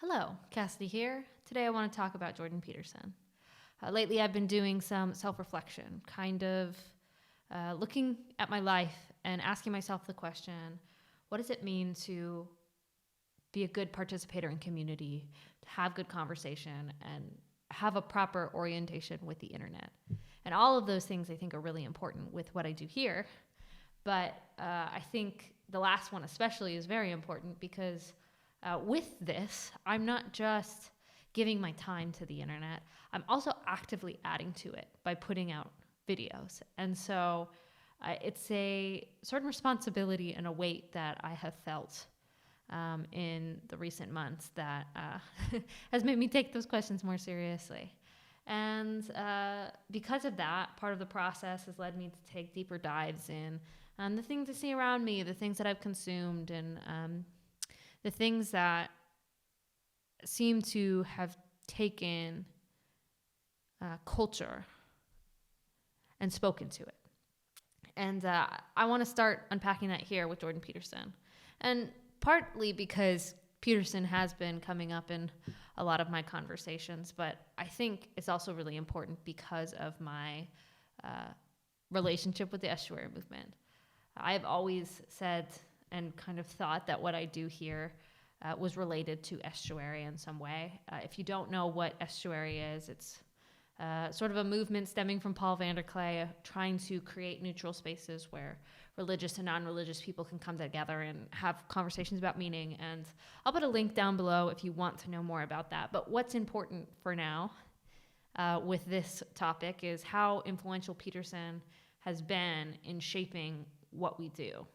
Hello, Cassidy here. Today I want to talk about Jordan Peterson. Lately I've been doing some self-reflection, kind of looking at my life and asking myself the question, what does it mean to be a good participator in community, to have good conversation, and have a proper orientation with the internet? And all of those things I think are really important with what I do here. But I think the last one especially is very important because with this, I'm not just giving my time to the internet, I'm also actively adding to it by putting out videos. And so it's a certain responsibility and a weight that I have felt in the recent months that has made me take those questions more seriously. And because of that, part of the process has led me to take deeper dives in the things I see around me, the things that I've consumed, and the things that seem to have taken culture and spoken to it. And I want to start unpacking that here with Jordan Peterson. And partly because Peterson has been coming up in a lot of my conversations, but I think it's also really important because of my relationship with the Estuary movement. I've always said and kind of thought that what I do here was related to Estuary in some way. If you don't know what Estuary is, it's sort of a movement stemming from Paul Vanderklay, trying to create neutral spaces where religious and non-religious people can come together and have conversations about meaning. And I'll put a link down below if you want to know more about that. But what's important for now with this topic is how influential Peterson has been in shaping what we do.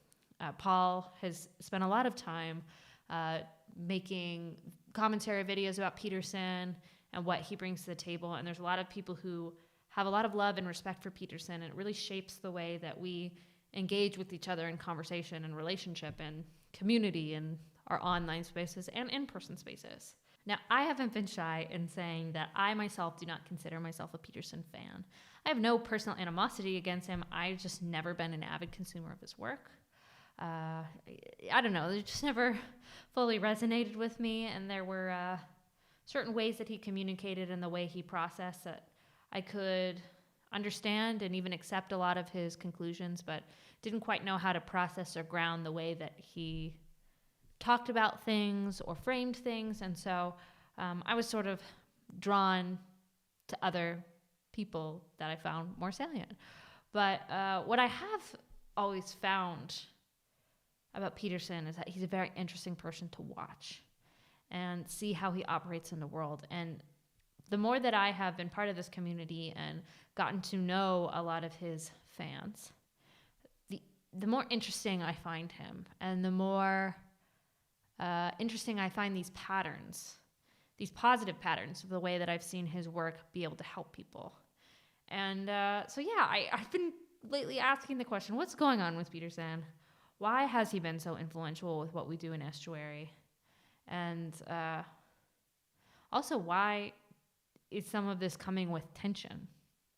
Paul has spent a lot of time making commentary videos about Peterson and what he brings to the table. And there's a lot of people who have a lot of love and respect for Peterson. And it really shapes the way that we engage with each other in conversation and relationship and community in our online spaces and in-person spaces. Now, I haven't been shy in saying that I myself do not consider myself a Peterson fan. I have no personal animosity against him. I've just never been an avid consumer of his work. I don't know, it just never fully resonated with me, and there were certain ways that he communicated and the way he processed that I could understand and even accept a lot of his conclusions, but didn't quite know how to process or ground the way that he talked about things or framed things. And so I was sort of drawn to other people that I found more salient. But what I have always found about Peterson is that he's a very interesting person to watch and see how he operates in the world. And the more that I have been part of this community and gotten to know a lot of his fans, the more interesting I find him, and the more interesting I find these patterns, these positive patterns of the way that I've seen his work be able to help people. And I've been lately asking the question, what's going on with Peterson? Why has he been so influential with what we do in Estuary? And also, why is some of this coming with tension?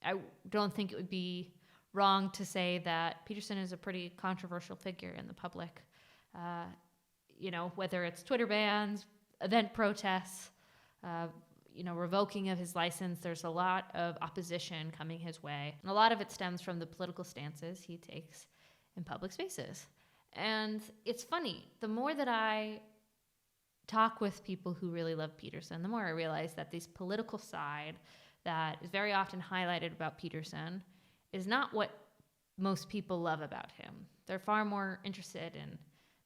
I don't think it would be wrong to say that Peterson is a pretty controversial figure in the public. Whether it's Twitter bans, event protests, revoking of his license, there's a lot of opposition coming his way. And a lot of it stems from the political stances he takes in public spaces. And it's funny, the more that I talk with people who really love Peterson, the more I realize that this political side that is very often highlighted about Peterson is not what most people love about him. They're far more interested in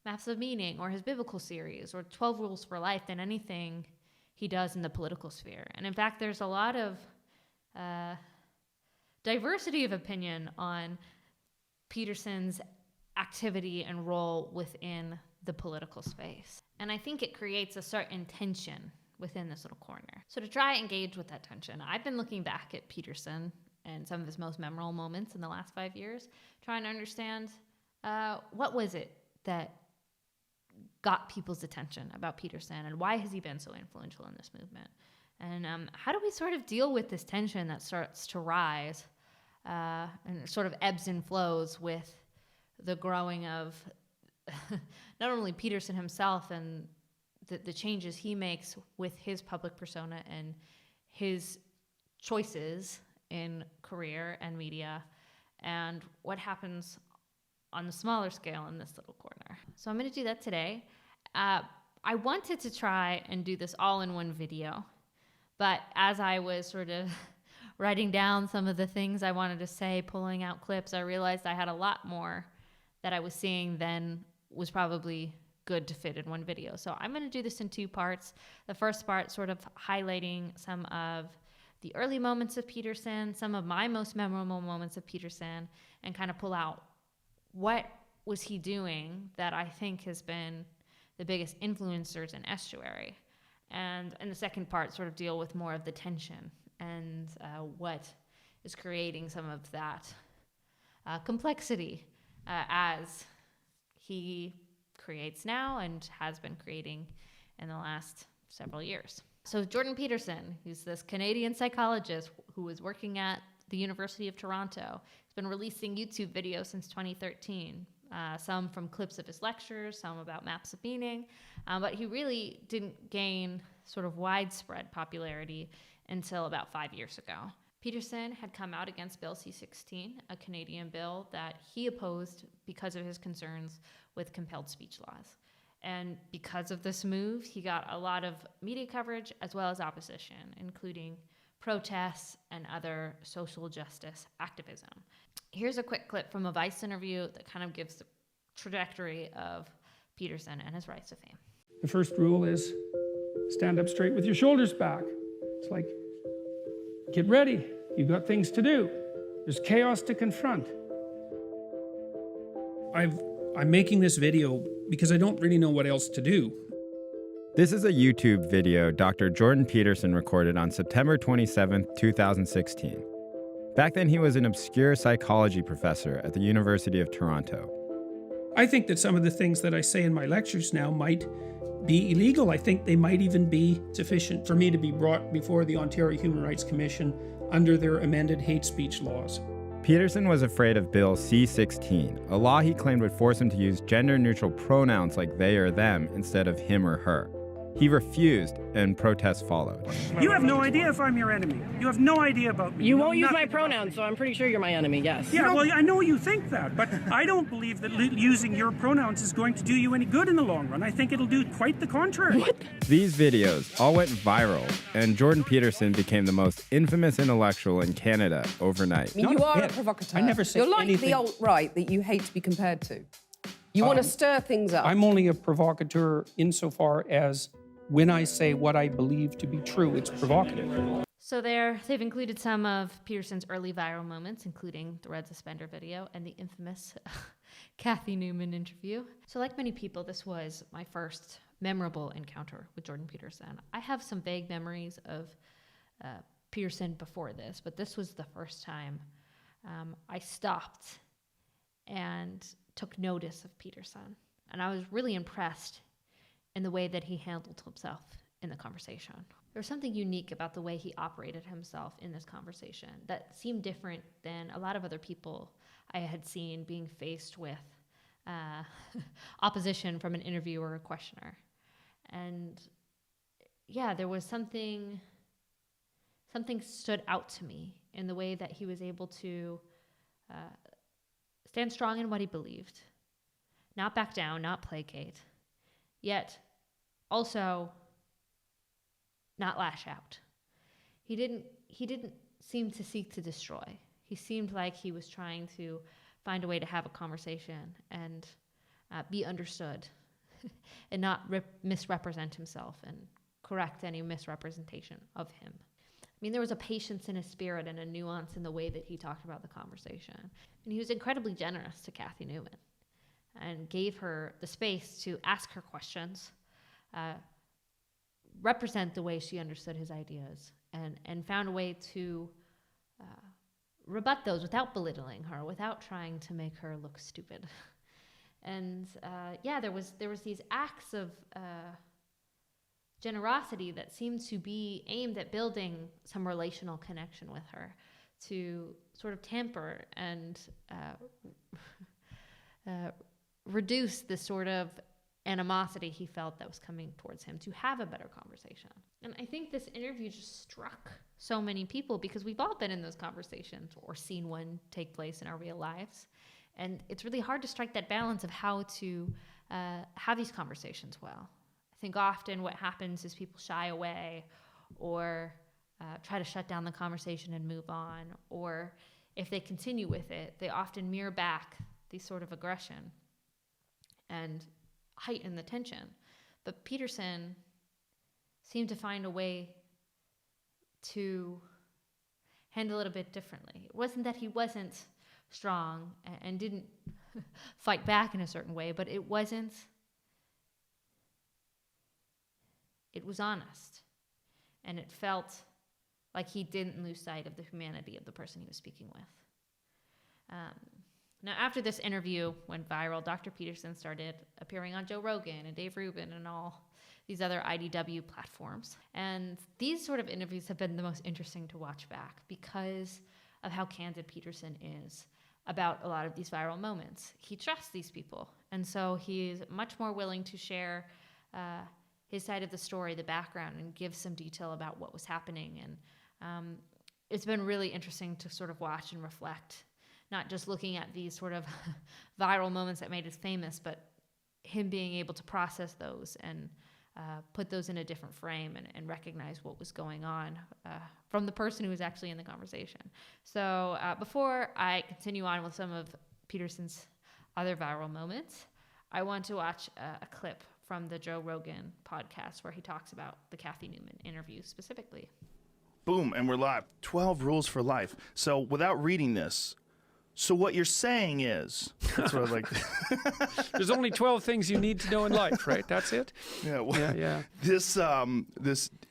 Maps of Meaning or his biblical series or 12 Rules for Life than anything he does in the political sphere. And in fact, there's a lot of diversity of opinion on Peterson's activity and role within the political space. And I think it creates a certain tension within this little corner. So to try and engage with that tension, I've been looking back at Peterson and some of his most memorable moments in the last 5 years, trying to understand what was it that got people's attention about Peterson, and why has he been so influential in this movement? And how do we sort of deal with this tension that starts to rise and sort of ebbs and flows with the growing of not only Peterson himself and the changes he makes with his public persona and his choices in career and media, and what happens on the smaller scale in this little corner. So I'm going to do that today. I wanted to try and do this all in one video, but as I was sort of writing down some of the things I wanted to say, pulling out clips, I realized I had a lot more that I was seeing than was probably good to fit in one video. So I'm going to do this in two parts. The first part sort of highlighting some of the early moments of Peterson, some of my most memorable moments of Peterson, and kind of pull out what was he doing that I think has been the biggest influencers in Estuary. And in the second part, sort of deal with more of the tension and what is creating some of that complexity as he creates now and has been creating in the last several years. So Jordan Peterson, who's this Canadian psychologist who was working at the University of Toronto, has been releasing YouTube videos since 2013. Some from clips of his lectures, some about maps of meaning, but he really didn't gain sort of widespread popularity until about 5 years ago. Peterson had come out against Bill C-16, a Canadian bill that he opposed because of his concerns with compelled speech laws. And because of this move, he got a lot of media coverage as well as opposition, including protests and other social justice activism. Here's a quick clip from a Vice interview that kind of gives the trajectory of Peterson and his rise to fame. The first rule is stand up straight with your shoulders back. It's like, get ready. You've got things to do. There's chaos to confront. I'm making this video because I don't really know what else to do. This is a YouTube video Dr. Jordan Peterson recorded on September 27, 2016. Back then, he was an obscure psychology professor at the University of Toronto. I think that some of the things that I say in my lectures now might be illegal. I think they might even be sufficient for me to be brought before the Ontario Human Rights Commission under their amended hate speech laws. Peterson was afraid of Bill C-16, a law he claimed would force him to use gender-neutral pronouns like they or them instead of him or her. He refused, and protests followed. You have no idea if I'm your enemy. You have no idea about me. You won't use my pronouns, so I'm pretty sure you're my enemy, yes. Yeah, well, I know you think that, but I don't believe that using your pronouns is going to do you any good in the long run. I think it'll do quite the contrary. What? These videos all went viral, and Jordan Peterson became the most infamous intellectual in Canada overnight. I mean, you are a provocateur. I never said You're like anything. the alt-right that you hate to be compared to. You want to stir things up. I'm only a provocateur insofar as when I say what I believe to be true, it's provocative. So they've included some of Peterson's early viral moments, including the red suspender video and the infamous Kathy Newman interview. So like many people, this was my first memorable encounter with Jordan Peterson. I have some vague memories of Peterson before this, but this was the first time I stopped and took notice of Peterson. And I was really impressed in the way that he handled himself in the conversation. There was something unique about the way he operated himself in this conversation that seemed different than a lot of other people I had seen being faced with opposition from an interviewer or questioner. And yeah, there was something stood out to me in the way that he was able to stand strong in what he believed, not back down, not placate, yet also not lash out. He didn't seem to seek to destroy. He seemed like he was trying to find a way to have a conversation and be understood and not misrepresent himself and correct any misrepresentation of him. I mean, there was a patience in his spirit and a nuance in the way that he talked about the conversation. And he was incredibly generous to Kathy Newman and gave her the space to ask her questions, represent the way she understood his ideas, and found a way to rebut those without belittling her, without trying to make her look stupid. And there was these acts of generosity that seemed to be aimed at building some relational connection with her, to sort of tamper and reduce the sort of animosity he felt that was coming towards him to have a better conversation. And I think this interview just struck so many people because we've all been in those conversations or seen one take place in our real lives. And it's really hard to strike that balance of how to have these conversations well. I think often what happens is people shy away or try to shut down the conversation and move on. Or if they continue with it, they often mirror back these sort of aggression and heighten the tension. But Peterson seemed to find a way to handle it a bit differently. It wasn't that he wasn't strong and didn't fight back in a certain way, but it was honest. And it felt like he didn't lose sight of the humanity of the person he was speaking with. Now, after this interview went viral, Dr. Peterson started appearing on Joe Rogan and Dave Rubin and all these other IDW platforms. And these sort of interviews have been the most interesting to watch back because of how candid Peterson is about a lot of these viral moments. He trusts these people. And so he's much more willing to share his side of the story, the background, and give some detail about what was happening. And it's been really interesting to sort of watch and reflect, not just looking at these sort of viral moments that made us famous, but him being able to process those and put those in a different frame and recognize what was going on from the person who was actually in the conversation. So before I continue on with some of Peterson's other viral moments, I want to watch a clip from the Joe Rogan podcast where he talks about the Kathy Newman interview specifically. Boom, and we're live. 12 rules for life. So without reading this, so what you're saying is, that's what I like. There's only 12 things you need to know in life, right? That's it? Yeah. Well, Yeah. This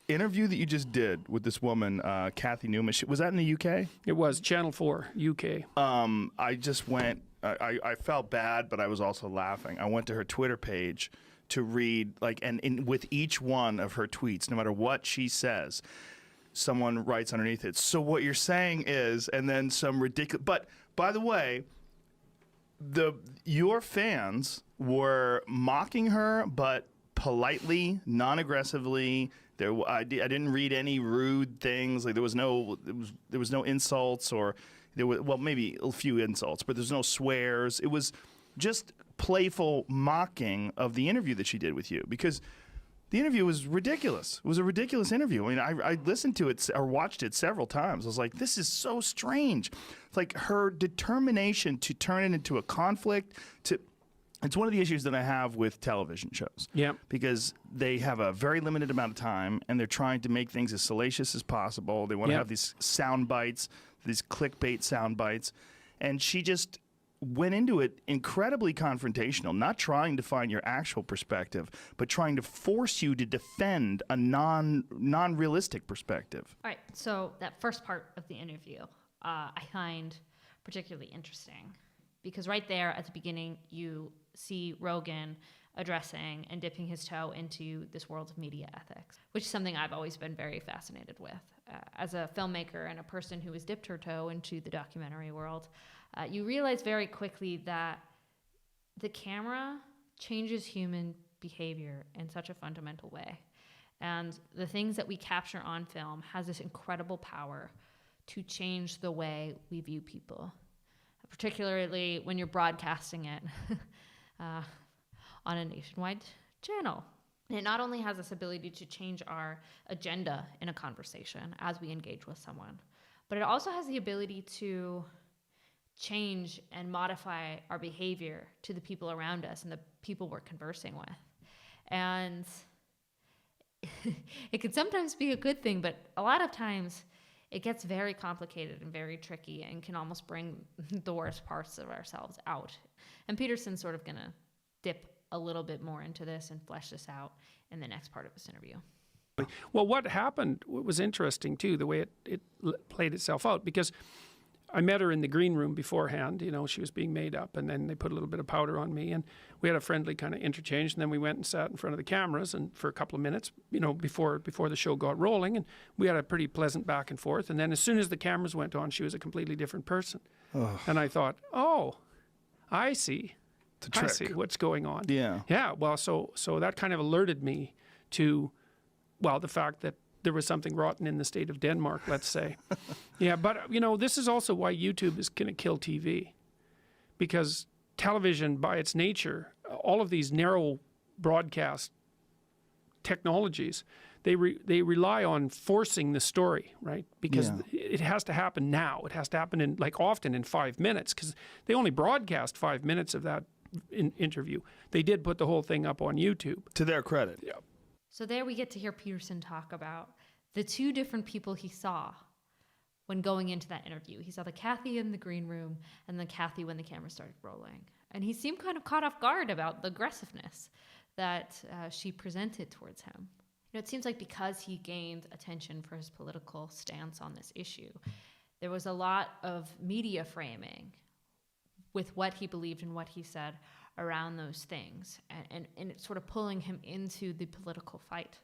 interview that you just did with this woman, Kathy Newman, was that in the UK? It was Channel 4, UK. I just went, I felt bad, but I was also laughing. I went to her Twitter page to read, with each one of her tweets, no matter what she says, someone writes underneath it, so what you're saying is, and then some ridiculous, but by the way, your fans were mocking her, but politely, non-aggressively. I didn't read any rude things. Like there was no insults, or maybe a few insults, but there's no swears. It was just playful mocking of the interview that she did with you, because the interview was ridiculous. It was a ridiculous interview. I mean, I listened to it or watched it several times. I was like, this is so strange. It's like her determination to turn it into a conflict. It's one of the issues that I have with television shows. Yeah. Because they have a very limited amount of time, and they're trying to make things as salacious as possible. They want to have these sound bites, these clickbait sound bites. And she just went into it incredibly confrontational, not trying to find your actual perspective, but trying to force you to defend a non-realistic perspective. All right, so that first part of the interview I find particularly interesting because right there at the beginning you see Rogan addressing and dipping his toe into this world of media ethics, which is something I've always been very fascinated with. As a filmmaker and a person who has dipped her toe into the documentary world, you realize very quickly that the camera changes human behavior in such a fundamental way. And the things that we capture on film has this incredible power to change the way we view people, particularly when you're broadcasting it on a nationwide channel. And it not only has this ability to change our agenda in a conversation as we engage with someone, but it also has the ability to change and modify our behavior to the people around us and the people we're conversing with. And it can sometimes be a good thing, but a lot of times it gets very complicated and very tricky and can almost bring the worst parts of ourselves out. And Peterson's sort of going to dip a little bit more into this and flesh this out in the next part of this interview. Well, what happened was interesting, too, the way it played itself out, because I met her in the green room beforehand. You know, she was being made up, and then they put a little bit of powder on me, and we had a friendly kind of interchange, and then we went and sat in front of the cameras and for a couple of minutes, you know, before the show got rolling, and we had a pretty pleasant back and forth. And then as soon as the cameras went on, she was a completely different person. And I thought, oh, I see. To I see trick. what's going on. Yeah. Yeah. Well, so that kind of alerted me to, well, the fact that there was something rotten in the state of Denmark, let's say. Yeah, but this is also why YouTube is going to kill TV, because television, by its nature, all of these narrow broadcast technologies, they rely on forcing the story, right? Because it has to happen now. It has to happen in often in 5 minutes, because they only broadcast 5 minutes of that interview. They did put the whole thing up on YouTube. To their credit. Yeah. So there we get to hear Peterson talk about the two different people he saw when going into that interview. He saw the Kathy in the green room and the Kathy when the camera started rolling. And he seemed kind of caught off guard about the aggressiveness that she presented towards him. It seems like because he gained attention for his political stance on this issue, there was a lot of media framing with what he believed and what he said around those things, and it's sort of pulling him into the political fight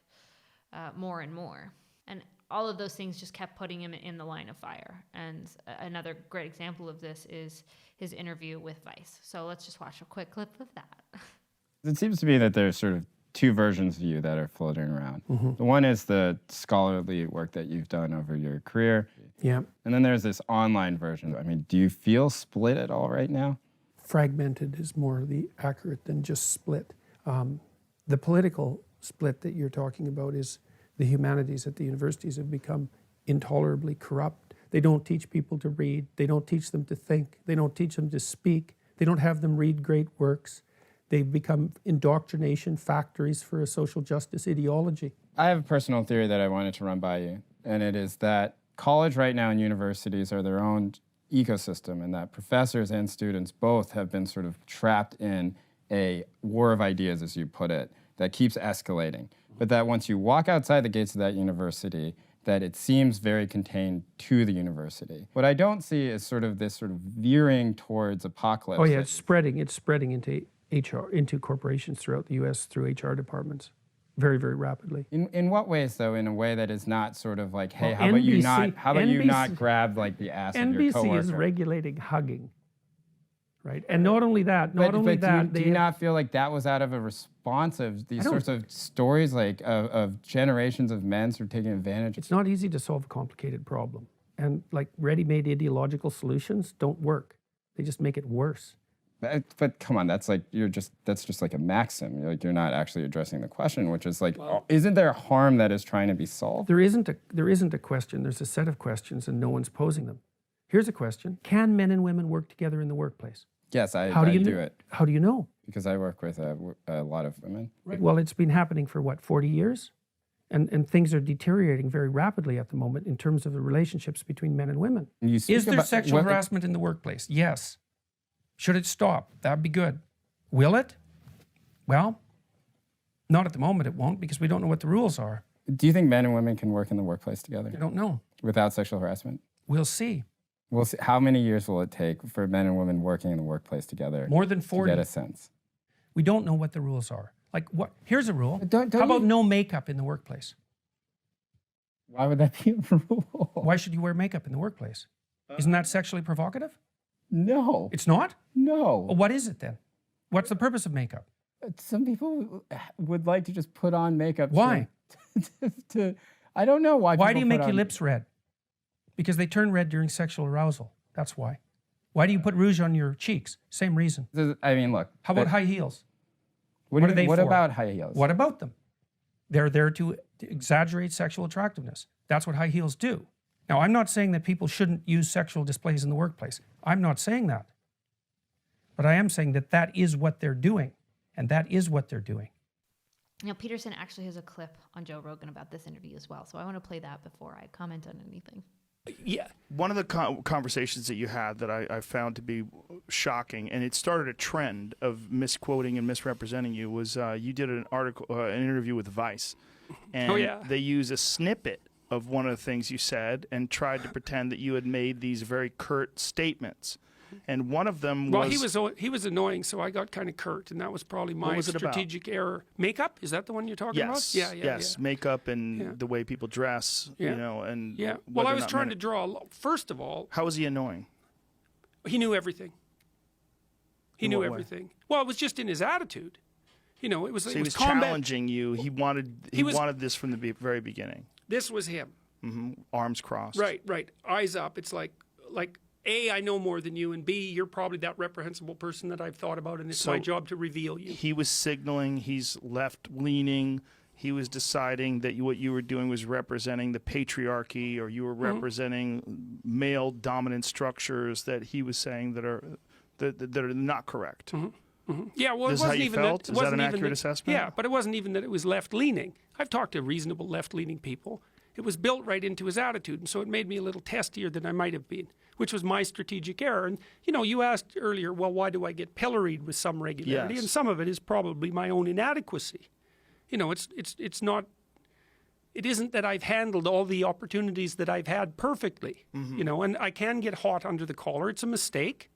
more and more. And all of those things just kept putting him in the line of fire. And another great example of this is his interview with Vice. So let's just watch a quick clip of that. It seems to me that there's sort of two versions of you that are floating around. Mm-hmm. The one is the scholarly work that you've done over your career. Yeah. And then there's this online version. I mean, do you feel split at all right now? Fragmented is more accurate than just split. The political split that you're talking about is the humanities at the universities have become intolerably corrupt. They don't teach people to read. They don't teach them to think. They don't teach them to speak. They don't have them read great works. They've become indoctrination factories for a social justice ideology. I have a personal theory that I wanted to run by you, and it is that college right now and universities are their own ecosystem, and that professors and students both have been sort of trapped in a war of ideas, as you put it, that keeps escalating. But that once you walk outside the gates of that university, that it seems very contained to the university. What I don't see is sort of this sort of veering towards apocalypse. Oh yeah, it's spreading into HR, into corporations throughout the U.S. through HR departments, very, very rapidly. In what ways, though? In a way that is not sort of like, hey, Well, how about you NBC not grab like the ass of your coworker? NBC is regulating hugging, right? And not only that, do you not feel like that was out of a response of these sorts of stories, like of generations of men sort of taking advantage? It's not easy to solve a complicated problem, and like ready-made ideological solutions don't work. They just make it worse. But come on, that's just like a maxim. You're not actually addressing the question, which is like, isn't there harm that is trying to be solved? There isn't a question. There's a set of questions, and no one's posing them. Here's a question: can men and women work together in the workplace? Yes, I do it. How do you know? Because I work with a lot of women. Right. Well, it's been happening for 40 years? And things are deteriorating very rapidly at the moment in terms of the relationships between men and women. Is there sexual harassment in the workplace? Yes. Should it stop? That'd be good. Will it? Well, not at the moment it won't, because we don't know what the rules are. Do you think men and women can work in the workplace together? I don't know. Without sexual harassment? We'll see. We'll see. How many years will it take for men and women working in the workplace together? More than 40. To get a sense. We don't know what the rules are. Like what? Here's a rule. Don't How about no makeup in the workplace? Why would that be a rule? Why should you wear makeup in the workplace? Isn't that sexually provocative? No. It's not? No. Well, what is it then? What's the purpose of makeup? Some people would like to just put on makeup. Why? I don't know why. Why do you make your lips red? Because they turn red during sexual arousal. That's why. Why do you put rouge on your cheeks? Same reason. I mean, look. How about high heels? What are they for? What about high heels? What about them? They're there to exaggerate sexual attractiveness. That's what high heels do. Now, I'm not saying that people shouldn't use sexual displays in the workplace. I'm not saying that. But I am saying that that is what they're doing. And that is what they're doing. Now, Peterson actually has a clip on Joe Rogan about this interview as well. So I want to play that before I comment on anything. Yeah. One of the conversations that you had that I found to be shocking, and it started a trend of misquoting and misrepresenting you, was you did an interview with Vice. And they use a snippet of one of the things you said and tried to pretend that you had made these very curt statements. And one of them was... Well, he was annoying, so I got kind of curt, and that was probably my strategic error. Makeup? Is that the one you're talking about? Yes, makeup and the way people dress, you know, and... Yeah, well, I was trying to draw... First of all... How was he annoying? He knew everything. He In knew what way? everything. Well, it was just in his attitude. You know, it was. So it he was was combat. challenging you. He wanted this from the very beginning. This was him. Arms crossed. Right. Eyes up. It's like A, I know more than you, and B, you're probably that reprehensible person that I've thought about, and it's my job to reveal you. He was signaling he's left-leaning. He was deciding that what you were doing was representing the patriarchy, or you were representing male dominant structures that he was saying that are not correct. Yeah, well, This it is how wasn't you even felt? that. Is that an accurate assessment? Yeah, but it wasn't even that it was left-leaning. I've talked to reasonable left-leaning people. It was built right into his attitude, and so it made me a little testier than I might have been, which was my strategic error. And, you know, you asked earlier, well, why do I get pilloried with some regularity? Yes. And some of it is probably my own inadequacy. You know, it's not, it isn't that I've handled all the opportunities that I've had perfectly, you know, and I can get hot under the collar. It's a mistake.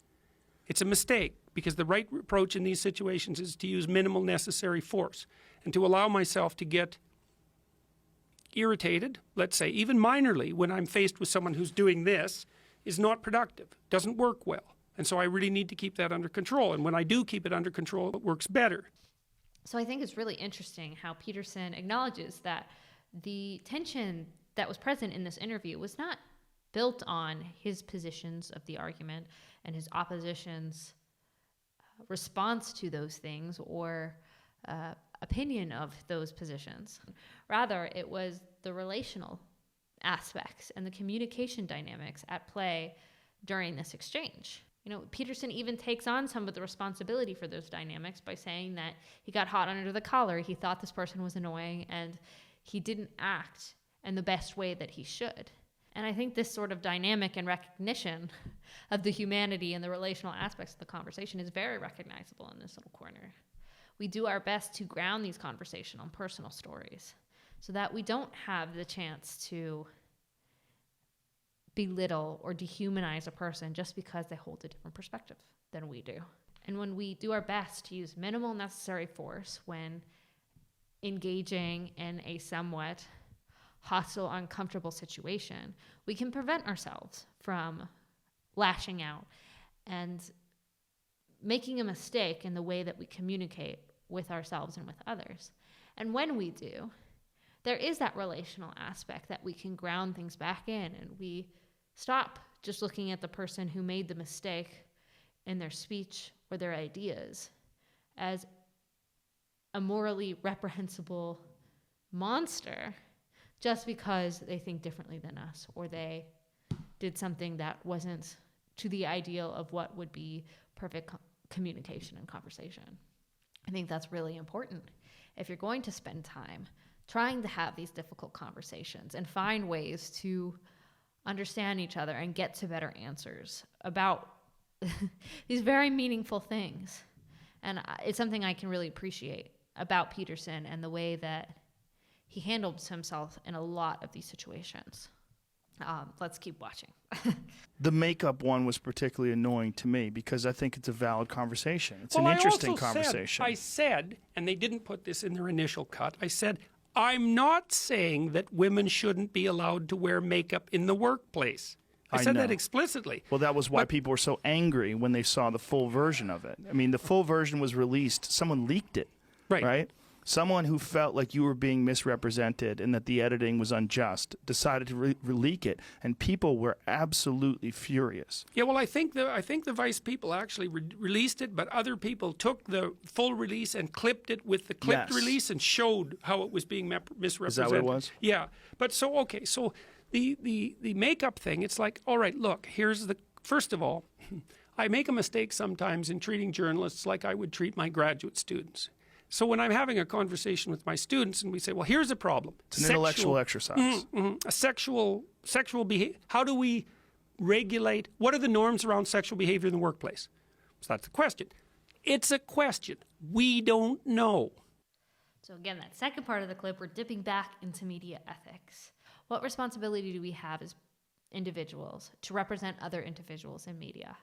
It's a mistake, because the right approach in these situations is to use minimal necessary force and to allow myself to get irritated, let's say, even minorly, when I'm faced with someone who's doing this, is not productive, doesn't work well. And so I really need to keep that under control. And when I do keep it under control, it works better. So I think it's really interesting how Peterson acknowledges that the tension that was present in this interview was not built on his positions of the argument and his opposition's response to those things or opinion of those positions. Rather, it was the relational aspects and the communication dynamics at play during this exchange. You know, Peterson even takes on some of the responsibility for those dynamics by saying that he got hot under the collar, he thought this person was annoying, and he didn't act in the best way that he should. And I think this sort of dynamic and recognition of the humanity and the relational aspects of the conversation is very recognizable in this little corner. We do our best to ground these conversations on personal stories so that we don't have the chance to belittle or dehumanize a person just because they hold a different perspective than we do. And when we do our best to use minimal necessary force when engaging in a somewhat hostile, uncomfortable situation, we can prevent ourselves from lashing out and making a mistake in the way that we communicate with ourselves and with others. And when we do, there is that relational aspect that we can ground things back in, and we stop just looking at the person who made the mistake in their speech or their ideas as a morally reprehensible monster just because they think differently than us or they did something that wasn't to the ideal of what would be perfect communication and conversation. I think that's really important. If you're going to spend time trying to have these difficult conversations and find ways to understand each other and get to better answers about these very meaningful things. And it's something I can really appreciate about Peterson and the way that he handled himself in a lot of these situations. Let's keep watching. The makeup one was particularly annoying to me because I think it's a valid conversation. It's Well, an interesting I also conversation. I said, and they didn't put this in their initial cut, I said, I'm not saying that women shouldn't be allowed to wear makeup in the workplace. I said that know. explicitly. Well, that was why people were so angry when they saw the full version of it. I mean, the full version was released. Someone leaked it, right? Someone who felt like you were being misrepresented and that the editing was unjust decided to leak it, and people were absolutely furious. Yeah, well, I think the Vice people actually released it, but other people took the full release and clipped it with the clipped release and showed how it was being misrepresented. Is that what it was? Yeah, but so the makeup thing, it's like, all right, look, first of all, I make a mistake sometimes in treating journalists like I would treat my graduate students. So when I'm having a conversation with my students and we say, well, here's a problem. It's an intellectual exercise. A sexual behavior. How do we regulate? What are the norms around sexual behavior in the workplace? So that's the question. It's a question. We don't know. So again, that second part of the clip, we're dipping back into media ethics. What responsibility do we have as individuals to represent other individuals in media?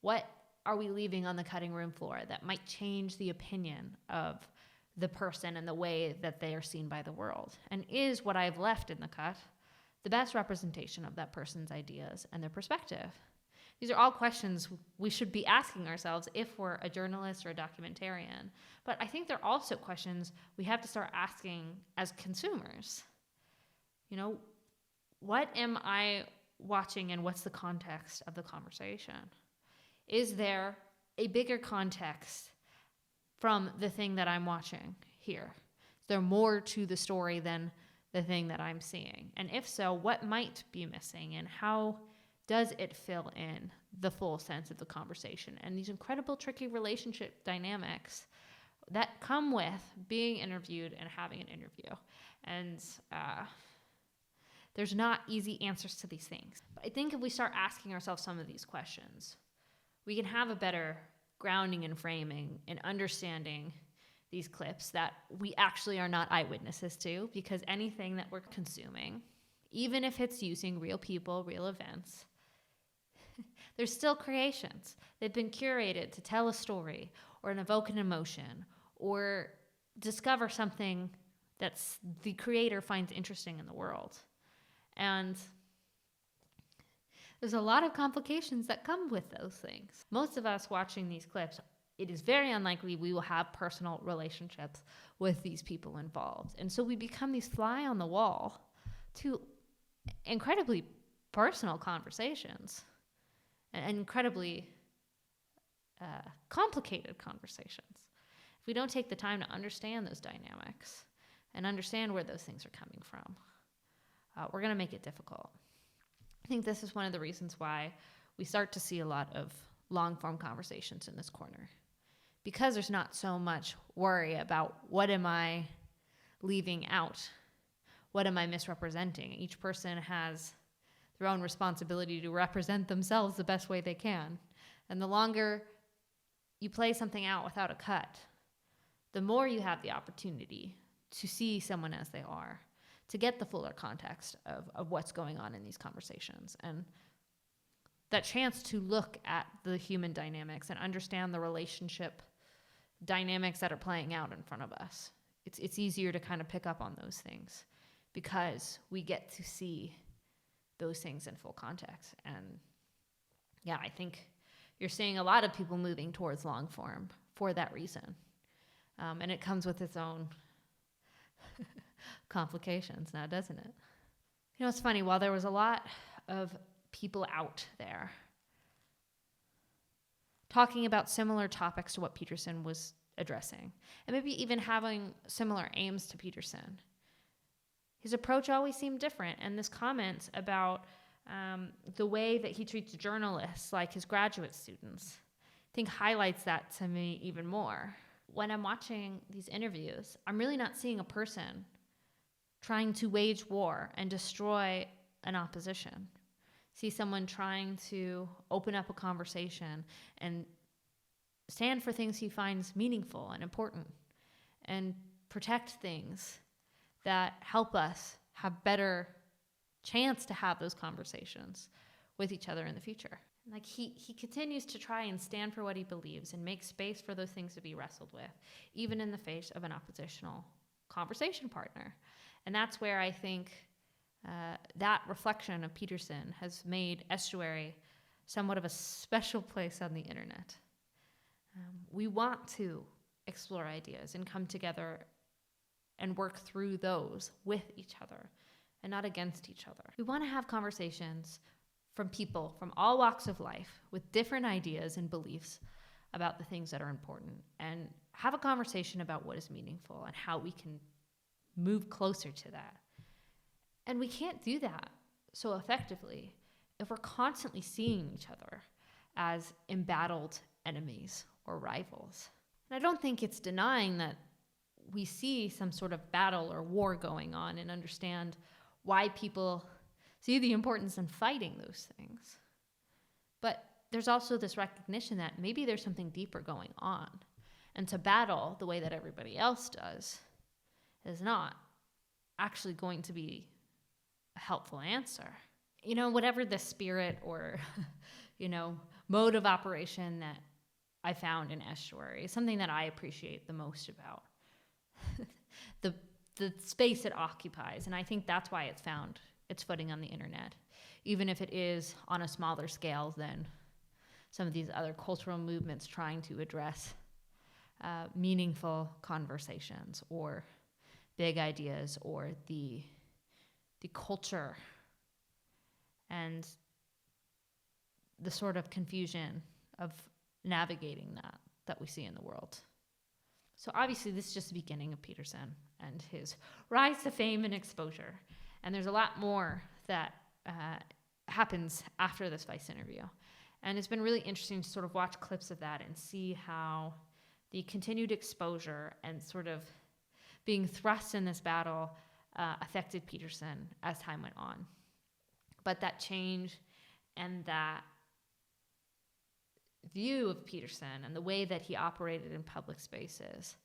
What are we leaving on the cutting room floor that might change the opinion of the person and the way that they are seen by the world? And is what I've left in the cut the best representation of that person's ideas and their perspective? These are all questions we should be asking ourselves if we're a journalist or a documentarian. But I think they're also questions we have to start asking as consumers. You know, what am I watching and what's the context of the conversation? Is there a bigger context from the thing that I'm watching here? Is there more to the story than the thing that I'm seeing? And if so, what might be missing, and how does it fill in the full sense of the conversation? And these incredible tricky relationship dynamics that come with being interviewed and having an interview. And there's not easy answers to these things. But I think if we start asking ourselves some of these questions, we can have a better grounding and framing and understanding these clips that we actually are not eyewitnesses to, because anything that we're consuming, even if it's using real people, real events, they're still creations. They've been curated to tell a story or evoke an emotion or discover something that's the creator finds interesting in the world. And there's a lot of complications that come with those things. Most of us watching these clips, it is very unlikely we will have personal relationships with these people involved. And so we become these fly on the wall to incredibly personal conversations and incredibly complicated conversations. If we don't take the time to understand those dynamics and understand where those things are coming from, we're going to make it difficult. I think this is one of the reasons why we start to see a lot of long-form conversations in this corner, because there's not so much worry about what am I leaving out, what am I misrepresenting. Each person has their own responsibility to represent themselves the best way they can. And the longer you play something out without a cut, the more you have the opportunity to see someone as they are, to get the fuller context of what's going on in these conversations. And that chance to look at the human dynamics and understand the relationship dynamics that are playing out in front of us. It's easier to kind of pick up on those things because we get to see those things in full context. And yeah, I think you're seeing a lot of people moving towards long form for that reason. And it comes with its own complications now, doesn't it? You know, it's funny, while there was a lot of people out there talking about similar topics to what Peterson was addressing, and maybe even having similar aims to Peterson, his approach always seemed different. And this comment about the way that he treats journalists like his graduate students, I think highlights that to me even more. When I'm watching these interviews, I'm really not seeing a person trying to wage war and destroy an opposition. See someone trying to open up a conversation and stand for things he finds meaningful and important and protect things that help us have better chance to have those conversations with each other in the future. Like he continues to try and stand for what he believes and make space for those things to be wrestled with, even in the face of an oppositional conversation partner. And that's where I think that reflection of Peterson has made Estuary somewhat of a special place on the internet. We want to explore ideas and come together and work through those with each other and not against each other. We want to have conversations from people from all walks of life with different ideas and beliefs about the things that are important, and have a conversation about what is meaningful and how we can move closer to that. And we can't do that so effectively if we're constantly seeing each other as embattled enemies or rivals. And I don't think it's denying that we see some sort of battle or war going on and understand why people see the importance in fighting those things. But there's also this recognition that maybe there's something deeper going on. And to battle the way that everybody else does is not actually going to be a helpful answer. You know, whatever the spirit or, mode of operation that I found in Estuary is something that I appreciate the most about the space it occupies. And I think that's why it's found its footing on the internet, even if it is on a smaller scale than some of these other cultural movements trying to address meaningful conversations or big ideas or the culture and the sort of confusion of navigating that we see in the world. So obviously this is just the beginning of Peterson and his rise to fame and exposure. And there's a lot more that happens after this Vice interview. And it's been really interesting to sort of watch clips of that and see how the continued exposure and sort of being thrust in this battle affected Peterson as time went on. But that change and that view of Peterson and the way that he operated in public spaces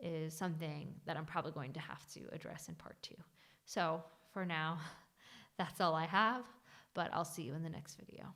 is something that I'm probably going to have to address in part 2. So for now, that's all I have, but I'll see you in the next video.